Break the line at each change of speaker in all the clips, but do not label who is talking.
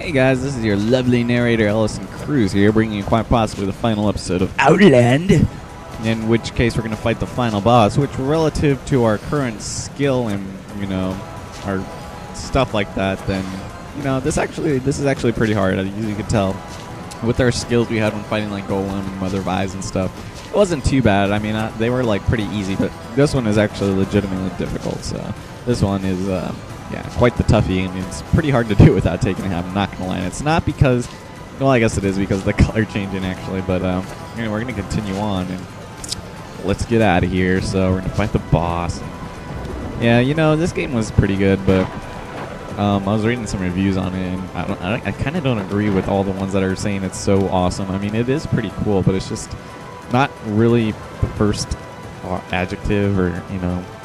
Hey guys, this is your lovely narrator Ellison Cruz here, bringing you quite possibly the final episode of Outland, in which case we're going to fight the final boss, which relative to our current skill and, our stuff like that, then, this is actually pretty hard, as you can tell. With our skills we had when fighting like Golem and Mother of Eyes and stuff, it wasn't too bad. I mean, they were like pretty easy, but this one is actually legitimately difficult, so this one is, yeah, quite the toughie, and it's pretty hard to do without taking a hit. I'm not going to lie. And it's not because, well, I guess it is because of the color changing, actually, but we're going to continue on, and let's get out of here. So we're going to fight the boss. Yeah, this game was pretty good, but I was reading some reviews on it, and I kind of don't agree with all the ones that are saying it's so awesome. I mean, it is pretty cool, but it's just not really the first adjective, or,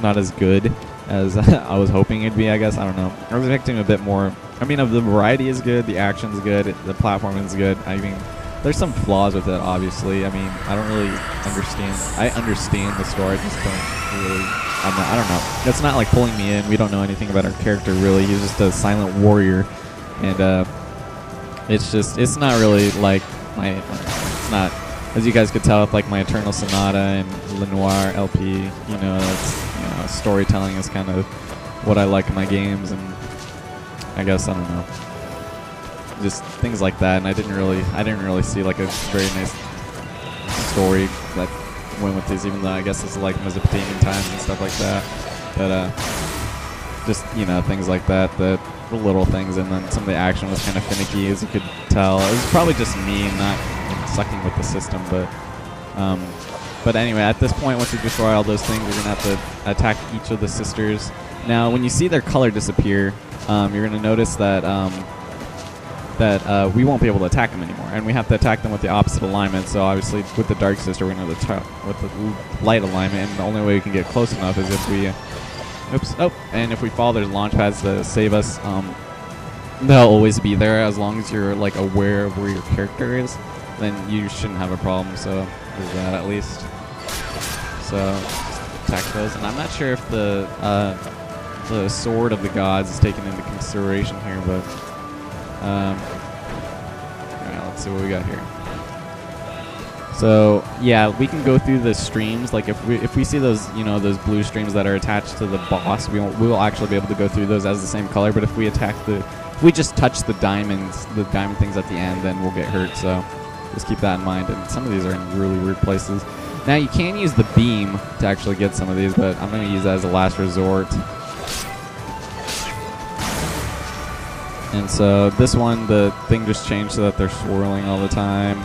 not as good as I was hoping it'd be, I guess. I don't know. I was expecting a bit more. I mean, the variety is good, the action's good, the platforming is good. I mean, there's some flaws with it, obviously. I mean, I don't really understand. I understand the story, I just don't really. I don't know. It's not like pulling me in. We don't know anything about our character, really. He's just a silent warrior, and it's not really like it's not, as you guys could tell, with like my Eternal Sonata and Lenoir LP. Storytelling is kind of what I like in my games, and I guess, I don't know, just things like that. And I didn't really see like a very nice story that went with this, even though I guess it's like Mesopotamian times and stuff like that. But just things like that, the little things, and then some of the action was kind of finicky, as you could tell. It was probably just me not sucking with the system, but anyway, at this point, once you destroy all those things, you're going to have to attack each of the sisters. Now, when you see their color disappear, you're going to notice that we won't be able to attack them anymore, and we have to attack them with the opposite alignment. So obviously, with the Dark Sister, we're going to attack with the light alignment, and the only way we can get close enough is if we... and if we follow their launch pads to save us, they'll always be there. As long as you're like aware of where your character is, then you shouldn't have a problem. So there's that, at least. So just attack those, and I'm not sure if the Sword of the Gods is taken into consideration here, but alright, let's see what we got here. So yeah, we can go through the streams. Like if we see those those blue streams that are attached to the boss, we will actually be able to go through those as the same color. But if we just touch the diamond things at the end, then we'll get hurt. So just keep that in mind. And some of these are in really weird places. Now you can use the beam to actually get some of these, but I'm going to use that as a last resort. And so this one, the thing just changed so that they're swirling all the time.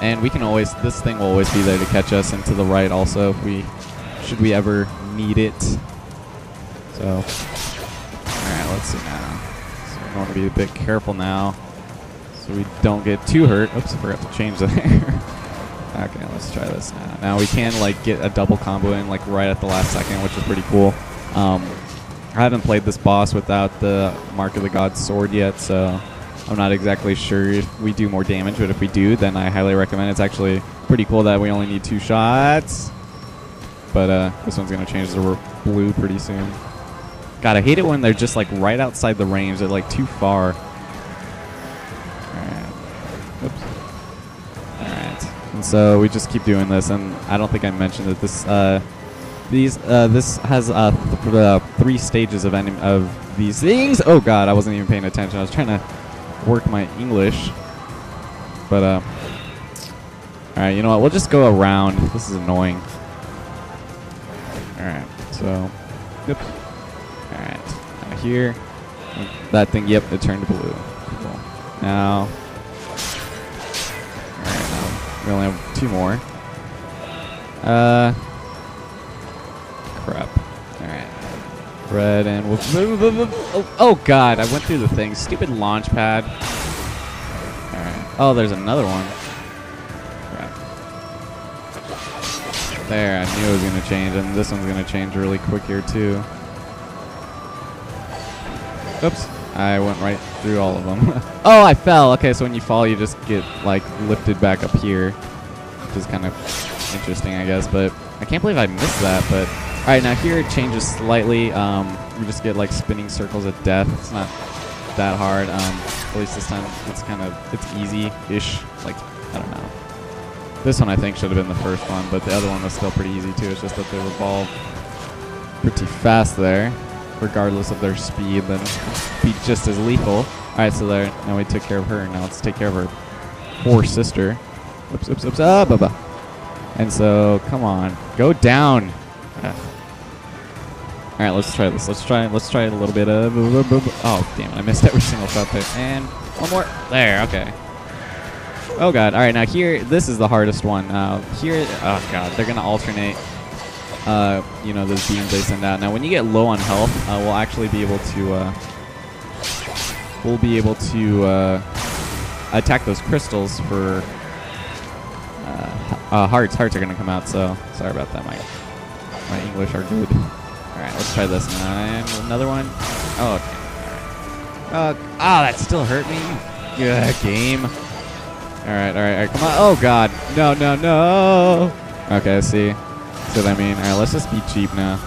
And we can always, this thing will always be there to catch us, and to the right also, if should we ever need it. So, alright, let's see now. So we're going to be a bit careful now, so we don't get too hurt. Oops, I forgot to change that. Okay, let's try this now. Now we can like get a double combo in like right at the last second, which is pretty cool. I haven't played this boss without the Mark of the Gods sword yet, so I'm not exactly sure if we do more damage, but if we do, then I highly recommend it. It's actually pretty cool that we only need 2 shots. But this one's going to change to blue pretty soon. God, I hate it when they're just like right outside the range. They're like too far. Alright. Oops. Alright. And so we just keep doing this, and I don't think I mentioned that this this has 3 stages of these things. Oh god, I wasn't even paying attention. I was trying to work my English. But alright, you know what? We'll just go around. This is annoying. Alright, so oops. Alright. Now here. That thing, yep, it turned blue. Cool. Now alright, now we only have 2 more. Crap. Alright. Red, and we'll... Oh god, I went through the thing. Stupid launch pad. Alright. Oh, there's another one. Crap. There, I knew it was going to change, and this one's going to change really quick here, too. Oops. I went right through all of them. Oh, I fell! Okay, so when you fall, you just get, like, lifted back up here. Which is kind of interesting, I guess, but I can't believe I missed that, but... Alright, now here it changes slightly. You just get like spinning circles of death. It's not that hard. At least this time it's easy-ish. Like, I don't know. This one I think should have been the first one, but the other one was still pretty easy too. It's just that they revolve pretty fast there, regardless of their speed. Then be just as lethal. All right, so there. Now we took care of her. Now let's take care of her poor sister. Oops, oops, oops. Ah, blah, blah. And so, come on, go down. Ugh. All right, let's try this. Let's try a little bit of. Oh, damn it! I missed every single shot there. And one more. There. Okay. Oh god! All right, now here, this is the hardest one. Here, oh god, they're gonna alternate. You know, those beams they send out. Now, when you get low on health, we'll actually be able to. Attack those crystals for hearts. Hearts are gonna come out. So sorry about that. My English are good. All right, let's try this now. And another one. Oh, okay. All right. That still hurt me. Yeah, game. All right, come on. Oh, God. No. Okay, see what I mean? All right, let's just be cheap now.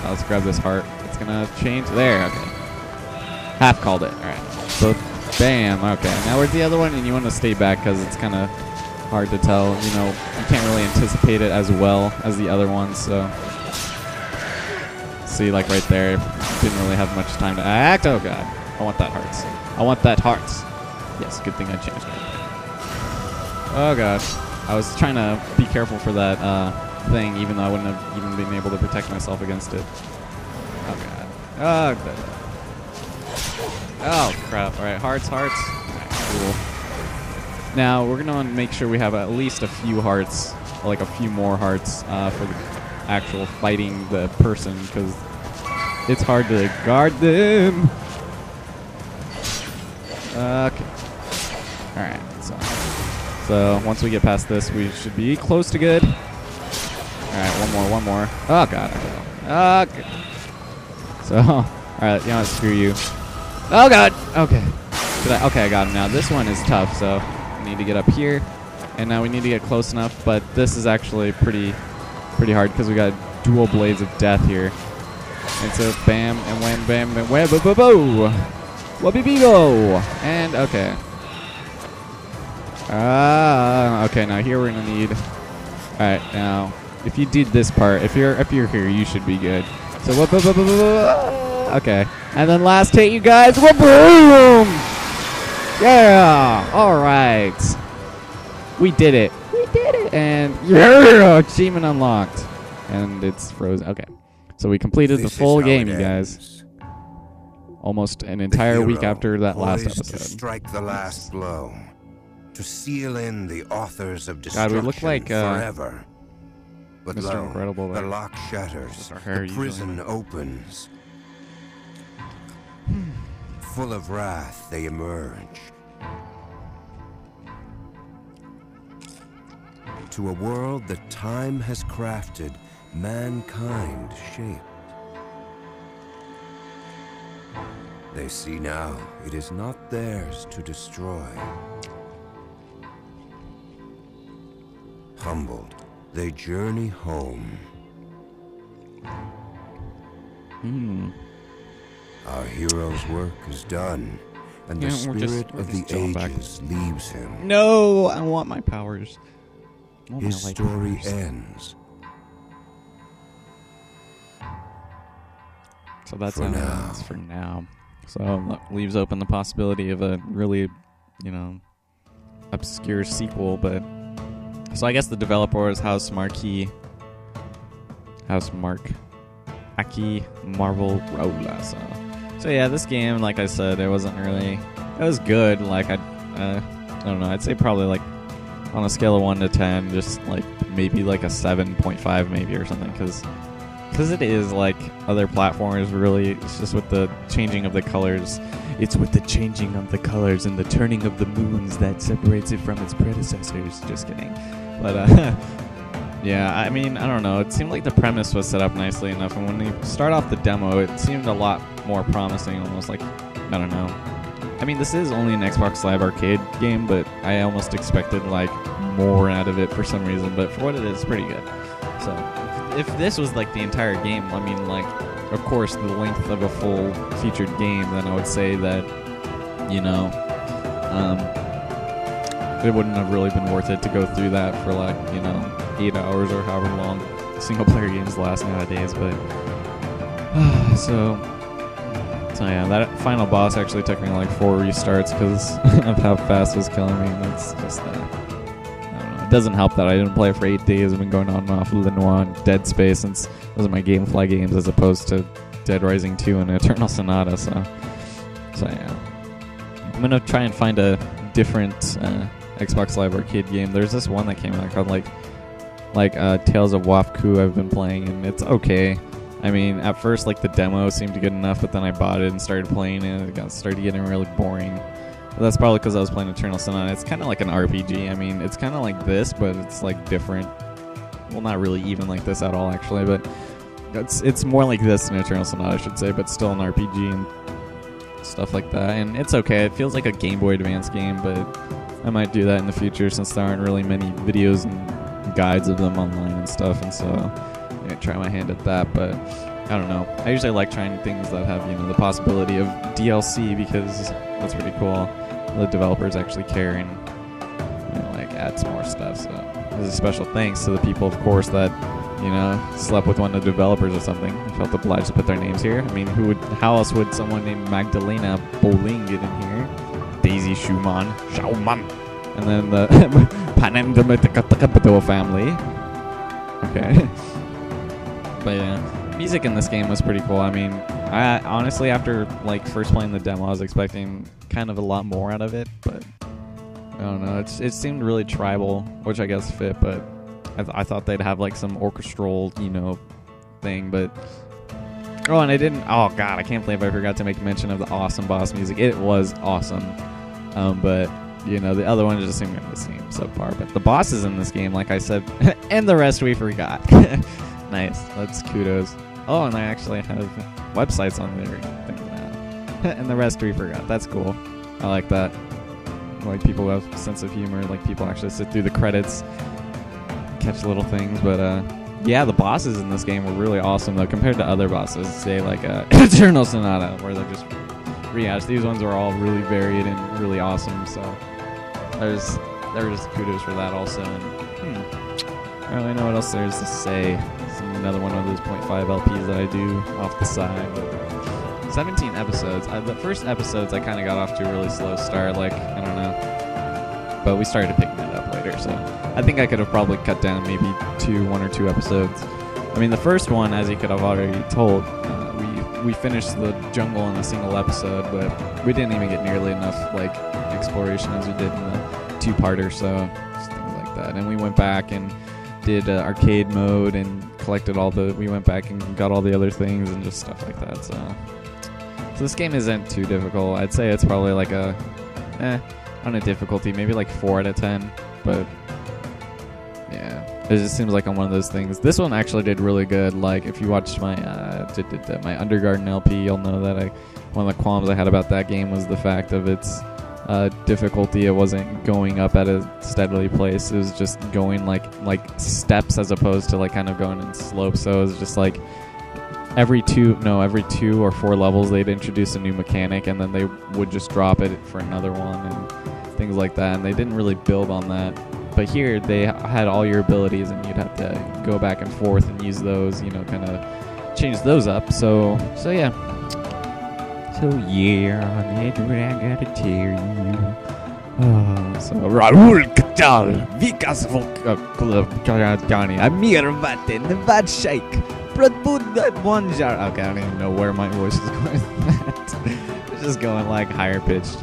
Let's grab this heart. It's going to change. There, okay. Half called it. All right. So, bam. Okay, now where's the other one? And you want to stay back because it's kind of hard to tell. You know, you can't really anticipate it as well as the other ones, so. See, like right there, didn't really have much time to act. Oh, God. I want that hearts. I want that hearts. Yes, good thing I changed it. Oh god, I was trying to be careful for that thing, even though I wouldn't have even been able to protect myself against it. Oh god. Oh god. Oh crap. All right, hearts. All right, cool. Now we're gonna make sure we have at least a few hearts, like a few more hearts, for the actual fighting the person, because it's hard to guard them. Okay. Alright, so once we get past this, we should be close to good. Alright, one more. Oh, God. Okay. So, alright, you know what, screw you. Oh, God. Okay. Okay, I got him now. This one is tough, so we need to get up here. And now we need to get close enough, but this is actually pretty hard because we got dual blades of death here. And so, bam, and wham, bam, and wham, bo-bo-bo! Wubby-bee-bo! And, okay. Okay, now here we're gonna need. Alright, now if you did this part, if you're here, you should be good. So okay, and then last hit, you guys. Boom! Yeah! All right, we did it. And yeah, achievement unlocked, and it's frozen. Okay, so we completed the full game, you guys. Almost an entire week after that last episode.
To strike the last blow. To seal in the authors of destruction.
God, we look like
forever. But
Mr.
lo,
Incredible.
the lock shatters. The prison opens. Full of wrath, they emerge. To a world that time has crafted, mankind shaped. They see now it is not theirs to destroy. Humbled, they journey home. Our hero's work is done, and the spirit of the ages leaves him.
No, I want my powers.
His story ends.
So that's how it ends for now. So leaves open the possibility of a really, obscure sequel, but. So I guess the developer is House Aki Marvel Rola. So yeah, this game, like I said, it was good. Like I don't know, I'd say probably like on a scale of 1 to 10, just like maybe like a 7.5 maybe or something, because it is like other platformers. Really, it's just with the changing of the colors. It's with the changing of the colors and the turning of the moons that separates it from its predecessors. Just kidding. But, yeah, I mean, I don't know. It seemed like the premise was set up nicely enough. And when you start off the demo, it seemed a lot more promising. Almost like, I don't know. I mean, this is only an Xbox Live Arcade game, but I almost expected, like, more out of it for some reason. But for what it is, it's pretty good. So, if this was like the entire game, I mean, like, of course, the length of a full featured game, then I would say that, you know, it wouldn't have really been worth it to go through that for like, you know, 8 hours or however long single player games last nowadays. But so yeah, that final boss actually took me like 4 restarts because of how fast it was killing me. And it's just I don't know. It doesn't help that I didn't play it for 8 days. I've been going on and off with Lenoir and Dead Space since those are my GameFly games as opposed to Dead Rising 2 and Eternal Sonata. So yeah, I'm gonna try and find a different Xbox Live Arcade game. There's this one that came out called like Tales of Wapku I've been playing, and it's okay. I mean, at first, like, the demo seemed good enough, but then I bought it and started playing it, and it started getting really boring. But that's probably because I was playing Eternal Sonata. It's kind of like an RPG. I mean, it's kind of like this, but it's, like, different. Well, not really even like this at all, actually, but it's more like this than Eternal Sonata, I should say, but still an RPG and stuff like that. And it's okay. It feels like a Game Boy Advance game, but I might do that in the future since there aren't really many videos and guides of them online and stuff, and so I'm gonna try my hand at that. But I don't know, I usually like trying things that have, you know, the possibility of DLC because that's pretty cool. The developers actually care and, you know, like add some more stuff. So there's a special thanks to the people, of course, that, you know, slept with one of the developers or something and felt obliged to put their names here. I mean, how else would someone named Magdalena Bowling get in here? Daisy Schumann, and then the Panem family. Okay. But yeah, music in this game was pretty cool. I mean, I honestly, after like first playing the demo, I was expecting kind of a lot more out of it, but I don't know. It seemed really tribal, which I guess fit, but I thought they'd have like some orchestral, you know, thing, but oh, and I didn't. Oh god, I can't believe I forgot to make mention of the awesome boss music. It was awesome, but you know, the other one just seemed the same so far. But the bosses in this game, like I said, and the rest we forgot. Nice, that's kudos. Oh, and I actually have websites on there now. And the rest we forgot. That's cool. I like that. Like people who have a sense of humor, like people actually sit through the credits, catch little things. But yeah, the bosses in this game were really awesome though, compared to other bosses, say like Eternal Sonata, where they're just rehashed. These ones are all really varied and really awesome. So there's kudos for that also. And I don't really know what else there is to say. It's another one of those 0.5 LPs that I do off the side. But 17 episodes. The first episodes I kind of got off to a really slow start. Like, I don't know. But we started picking it up later. So I think I could have probably cut down maybe 1 or 2 episodes. I mean, the first one, as you could have already told, we finished the jungle in a single episode, but we didn't even get nearly enough like exploration as we did in the 2-parter. So just things like that. And we went back and did arcade mode and collected we went back and got all the other things and just stuff like that. So this game isn't too difficult. I'd say it's probably like a on a difficulty, maybe like 4 out of 10, but yeah, it just seems like on one of those things. This one actually did really good. Like if you watched my my Undergarden LP, you'll know that one of the qualms I had about that game was the fact of its difficulty. It wasn't going up at a steadily pace. It was just going like steps as opposed to like kind of going in slopes. So it was just like every 2 or 4 levels they'd introduce a new mechanic and then they would just drop it for another one and things like that. And they didn't really build on that. But here they had all your abilities and you'd have to go back and forth and use those, you know, kind of change those up. So yeah. So yeah, that's what I gotta tell you. So Raul Katal, Vikas Volkani, Amir Vaten, Vad Sheikh, Pradbud Bonjar. Okay, I don't even know where my voice is going with that. It's just going like higher pitched.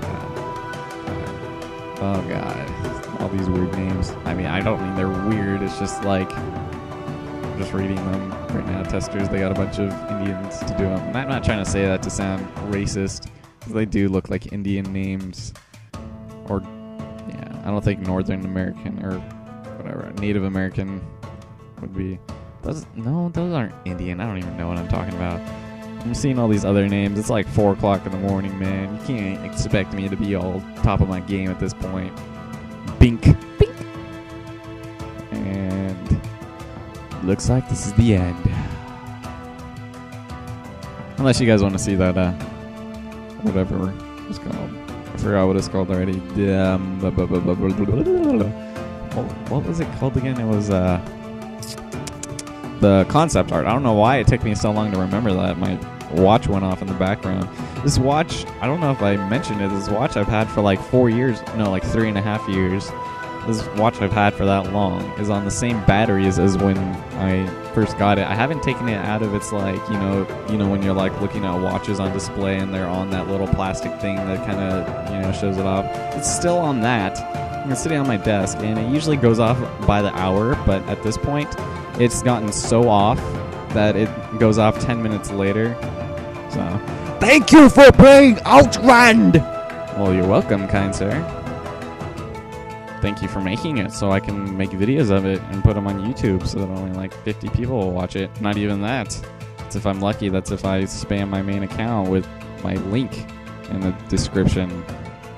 Oh god, all these weird names. I mean, I don't mean they're weird, it's just like, I'm just reading them right now. Testers, they got a bunch of Indians to do them. I'm not trying to say that to sound racist, because they do look like Indian names. Or, yeah, I don't think Northern American or whatever, Native American would be. Those aren't Indian. I don't even know what I'm talking about. I'm seeing all these other names. It's like 4 o'clock in the morning, man. You can't expect me to be all top of my game at this point. Bink. Bink. And looks like this is the end. Unless you guys want to see that, whatever it's called. I forgot what it's called already. What was it called again? It was, the concept art. I don't know why it took me so long to remember that. My watch went off in the background. This watch, I don't know if I mentioned it, this watch I've had for like 4 years, no, like 3.5 years. This watch I've had for that long is on the same batteries as when I first got it. I haven't taken it out of its, like, you know when you're like looking at watches on display and they're on that little plastic thing that kind of, you know, shows it off. It's still on that. It's sitting on my desk, and it usually goes off by the hour, but at this point, it's gotten so off that it goes off 10 minutes later. So, thank you for playing Outland! Well, you're welcome, kind sir. Thank you for making it so I can make videos of it and put them on YouTube so that only like 50 people will watch it. Not even that. That's if I'm lucky. That's if I spam my main account with my link in the description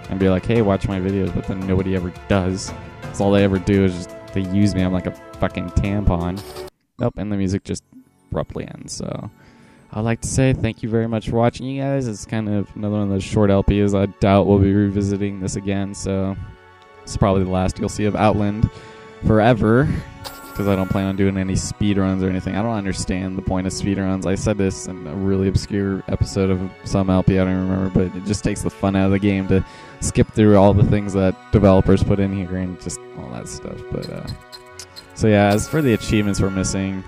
and be like, hey, watch my videos, but then nobody ever does. So all they ever do is just, they use me. I'm like a fucking tampon. Nope, and the music just abruptly ends. So I'd like to say thank you very much for watching, you guys. It's kind of another one of those short LPs. I doubt we'll be revisiting this again, so it's probably the last you'll see of Outland forever, because I don't plan on doing any speedruns or anything. I don't understand the point of speedruns. I said this in a really obscure episode of some LP, I don't even remember, but it just takes the fun out of the game to skip through all the things that developers put in here and just all that stuff. But so yeah, as for the achievements we're missing,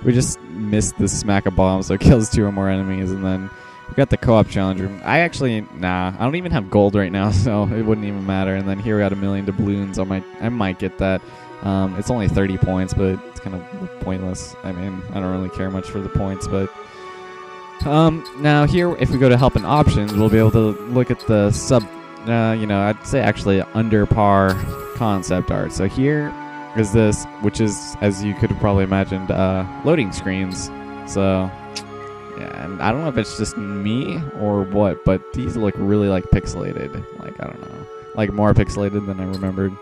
we just missed the smack a bomb, so it kills 2 or more enemies, and then we got the co-op challenge room. I don't even have gold right now, so it wouldn't even matter. And then here we got 1,000,000 doubloons. I might get that. It's only 30 points, but it's kind of pointless. I mean, I don't really care much for the points, but now here, if we go to help and options, we'll be able to look at the I'd say actually under par concept art. So here is this, which is, as you could have probably imagined, loading screens. So yeah, and I don't know if it's just me or what, but these look really like pixelated. Like, I don't know, like more pixelated than I remembered.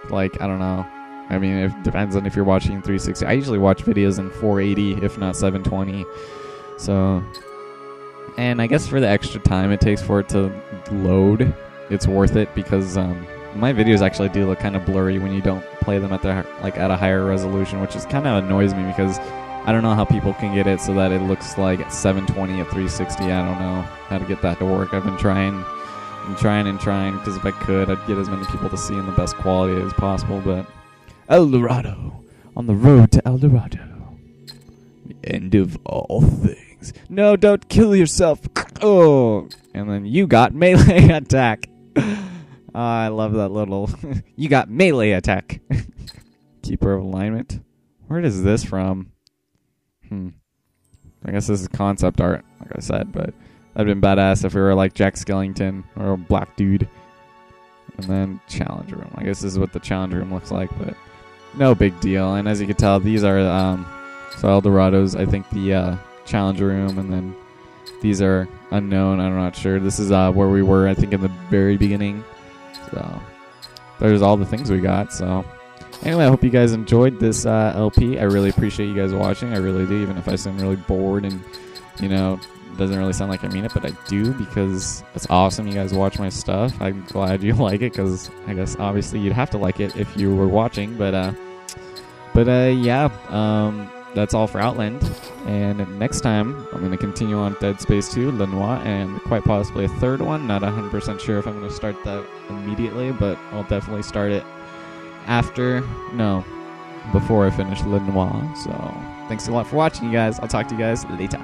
Like, I don't know. I mean, it depends on if you're watching in 360. I usually watch videos in 480, if not 720. So, and I guess for the extra time it takes for it to load, it's worth it, because my videos actually do look kind of blurry when you don't play them at at a higher resolution, which is kind of annoys me, because I don't know how people can get it so that it looks like 720 at 360. I don't know how to get that to work. I've been trying and trying, because if I could, I'd get as many people to see in the best quality as possible. But El Dorado, on the road to El Dorado, the end of all things. No, don't kill yourself. Oh, and then you got melee attack. I love that little. You got melee attack. Keeper of alignment. Where is this from? I guess this is concept art, like I said, but that'd been badass if we were like Jack Skellington or a black dude. And then challenge room. I guess this is what the challenge room looks like, but no big deal. And as you can tell, these are so El Dorado's, I think, the challenge room, and then these are unknown. I'm not sure. This is where we were, I think, in the very beginning. So there's all the things we got. So anyway, I hope you guys enjoyed this LP. I really appreciate you guys watching. I really do, even if I seem really bored and, you know, doesn't really sound like I mean it, but I do, because it's awesome you guys watch my stuff. I'm glad you like it, because I guess obviously you'd have to like it if you were watching. But yeah, that's all for Outland. And next time, I'm going to continue on Dead Space 2, Le Noir, and quite possibly a third one. Not 100% sure if I'm going to start that immediately, but I'll definitely start it before I finish Le Noir. So thanks a lot for watching, you guys. I'll talk to you guys later.